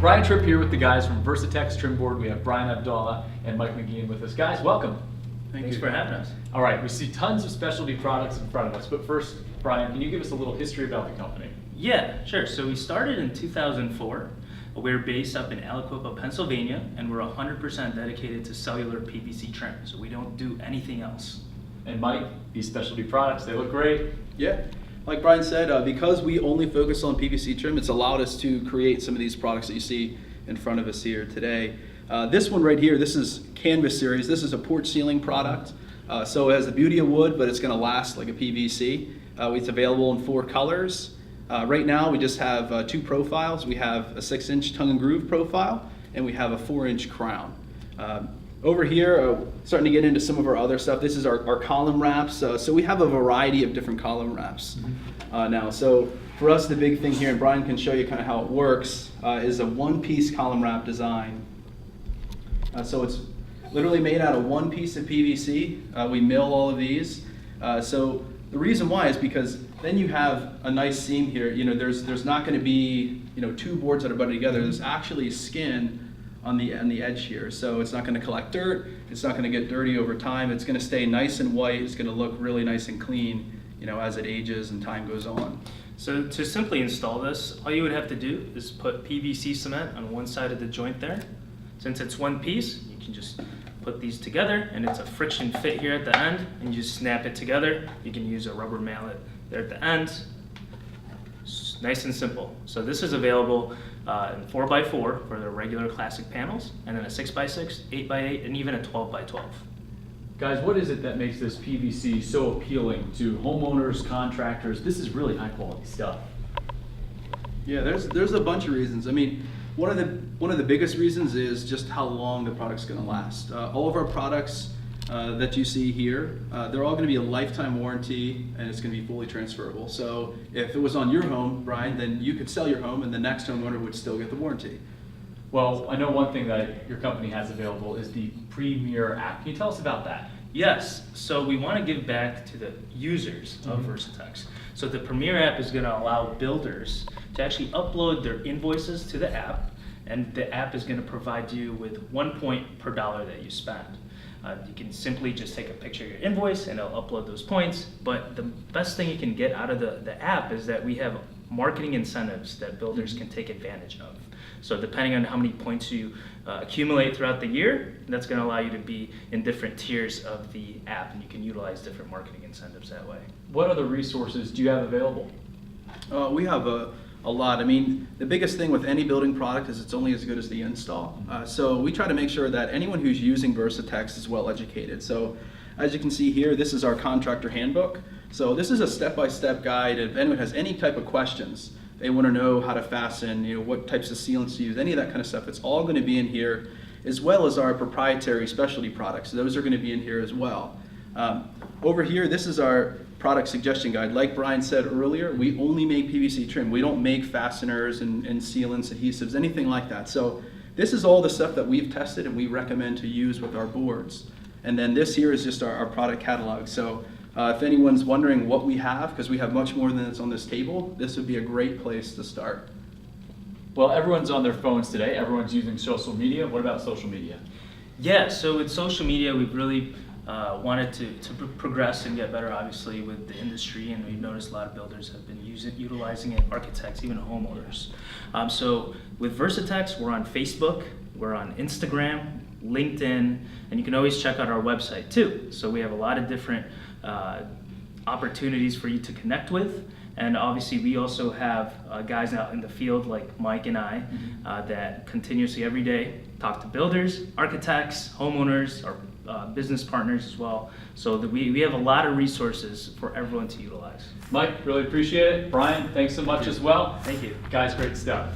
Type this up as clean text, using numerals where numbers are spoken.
Brian Tripp here with the guys from Versatex Trimboard. We have Brian Abdallah and Mike McGeehan with us. Guys, welcome. Thanks for having us. All right, we see tons of specialty products in front of us, but first, Brian, can you give us a little history about the company? Yeah, sure. So we started in 2004. We're based up in Aliquippa, Pennsylvania, and we're 100% dedicated to cellular PVC trim. So we don't do anything else. And Mike, these specialty products, they look great. Yeah, like Brian said, because we only focus on PVC trim, it's allowed us to create some of these products that you see in front of us here today. This one right here, this is Canvas Series. This is a porch ceiling product. So it has the beauty of wood, but it's going to last like a PVC. It's available in 4 colors. Right now we just have 2 profiles. We have a 6-inch tongue and groove profile, and we have a 4-inch crown. Over here, starting to get into some of our other stuff. This is our column wraps. So we have a variety of different column wraps now. So for us, the big thing here, and Brian can show you kind of how it works, is a one-piece column wrap design. So it's literally made out of 1 piece of PVC. We mill all of these. So the reason why is because then you have a nice seam here. You know, there's not going to be 2 boards that are butted together. There's actually skin on the edge here, so it's not going to collect dirt. It's not going to get dirty over time. It's going to stay nice and white. It's going to look really nice and clean, as it ages and time goes on. So to simply install this, all you would have to do is put PVC cement on one side of the joint there. Since it's 1 piece, you can just put these together, and it's a friction fit here at the end, and you just snap it together. You can use a rubber mallet there at the end. It's nice and simple. So this is available in 4x4 for the regular classic panels, and then a 6x6, 8x8, and even a 12x12. Guys, what is it that makes this PVC so appealing to homeowners, contractors? This is really high quality stuff. Yeah, there's a bunch of reasons. I mean, one of the biggest reasons is just how long the product's going to last. All of our products that you see here, they're all going to be a lifetime warranty, and it's going to be fully transferable. So if it was on your home, Brian, then you could sell your home, and the next homeowner would still get the warranty. Well, I know one thing that your company has available is the Premier app. Can you tell us about that? Yes, so we want to give back to the users of Versatex. So the Premier app is going to allow builders to actually upload their invoices to the app, and the app is going to provide you with 1 point per dollar that you spend. You can simply just take a picture of your invoice and it'll upload those points, but the best thing you can get out of the app is that we have marketing incentives that builders can take advantage of. So depending on how many points you accumulate throughout the year, that's going to allow you to be in different tiers of the app, and you can utilize different marketing incentives that way. What other resources do you have available? We have a lot. I mean, the biggest thing with any building product is it's only as good as the install. So we try to make sure that anyone who's using Versatex is well educated. So as you can see here, this is our contractor handbook. So this is a step-by-step guide. If anyone has any type of questions, they want to know how to fasten, what types of sealants to use, any of that kind of stuff, it's all going to be in here, as well as our proprietary specialty products. So those are going to be in here as well. Over here, this is our product suggestion guide. Like Brian said earlier, we only make PVC trim. We don't make fasteners and sealants, adhesives, anything like that. So this is all the stuff that we've tested and we recommend to use with our boards. And then this here is just our product catalog. So if anyone's wondering what we have, because we have much more than that's on this table, this would be a great place to start. Well, everyone's on their phones today. Everyone's using social media. What about social media? Yeah, so with social media, we've really wanted to progress and get better, obviously, with the industry, and we've noticed a lot of builders have been utilizing it, architects, even homeowners. So with Versatex, we're on Facebook, we're on Instagram, LinkedIn, and you can always check out our website too. So we have a lot of different opportunities for you to connect with. And obviously we also have guys out in the field like Mike and I that continuously every day talk to builders, architects, homeowners, our business partners as well. So that we have a lot of resources for everyone to utilize. Mike, really appreciate it. Brian, thanks so much as well. Thank you. Guys, great stuff.